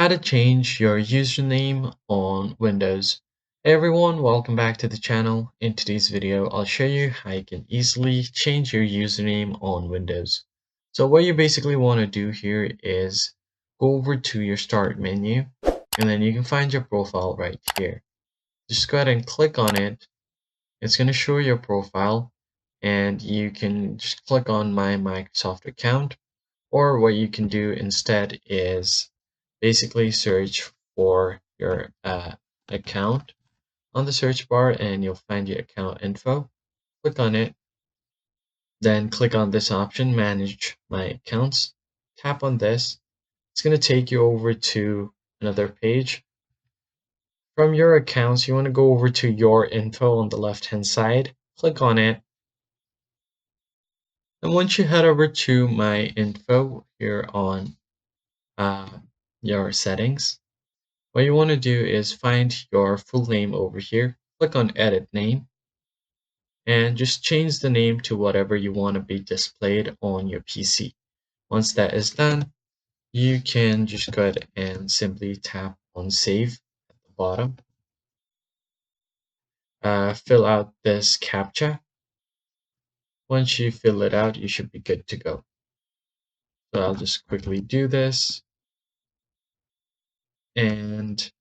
How to change your username on Windows. Hey everyone, welcome back to the channel. In today's video, I'll show you how you can easily change your username on Windows. So what you basically want to do here is go over to your start menu and then you can find your profile right here. Just go ahead and click on it. It's going to show your profile and you can just click on my Microsoft account, or what you can do instead is basically search for your account on the search bar and you'll find your account info. Click on it, then click on this option, manage my accounts. Tap on this. It's going to take you over to another page. From your accounts, you want to go over to your info on the left hand side. Click on it. And once you head over to my info here on uh, your settings, what you want to do is find your full name over here, click on edit name, and just change the name to whatever you want to be displayed on your PC. Once that is done, you can just go ahead and simply tap on save at the bottom. Fill out this CAPTCHA. Once you fill it out, you should be good to go. So I'll just quickly do this. And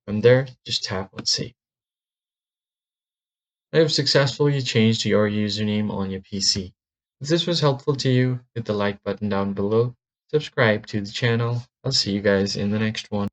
from there, just tap on save. I have successfully changed your username on your PC. If this was helpful to you, hit the like button down below, subscribe to the channel. I'll see you guys in the next one.